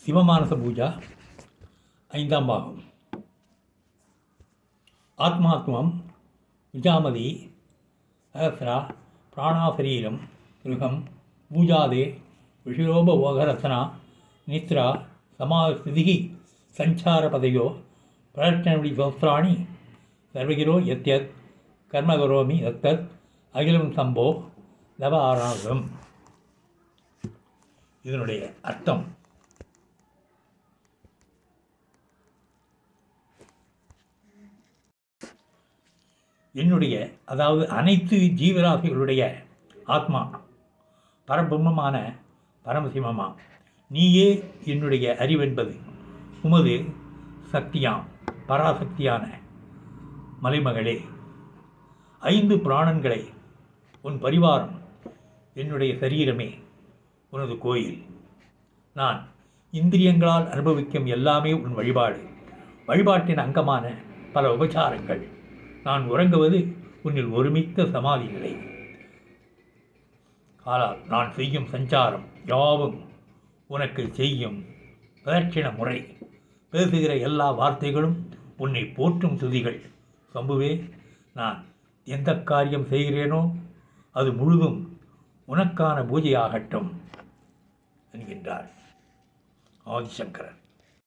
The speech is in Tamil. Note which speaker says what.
Speaker 1: சிவமானச பூஜா 5ஆம் பாகம். ஆத்மாத்மம் விஜாமதி சகசிரா பிராணாசரீரம் கிருகம் பூஜாதே விஷயோபவோகரசனா நித்ரா சமாஸ்திதி சஞ்சாரபதையோ பிரயத்னவடி சோஸ்திராணி சர்வகிரோ யத்யத் கர்மகரோமி தத்தத் அகிலம் சம்போ தவ ஆராதம். இதனுடைய அர்த்தம், என்னுடைய அதாவது அனைத்து ஜீவராசிகளுடைய ஆத்மா பரபிரம்மமான பரமசிவமா, நீயே என்னுடைய அறிவென்பது உமது சக்தியாம் பராசக்தியான மலைமகளே. 5 பிராணன்களை உன் பரிவாரம், என்னுடைய சரீரமே உனது கோயில். நான் இந்திரியங்களால் அனுபவிக்கும் எல்லாமே உன் வழிபாடு, வழிபாட்டின் அங்கமான பல உபச்சாரங்கள். நான் உறங்குவது உன்னில் ஒருமித்த சமாதி நிலை. ஆனால் நான் செய்யும் சஞ்சாரம் யாவும் உனக்கு செய்யும் பிரதட்சிண முறை. பேசுகிற எல்லா வார்த்தைகளும் உன்னை போற்றும் துதிகள். சம்புவே, நான் எந்த காரியம் செய்கிறேனோ அது முழுதும் உனக்கான பூஜையாகட்டும் என்கின்றார் ஆதிசங்கரர்.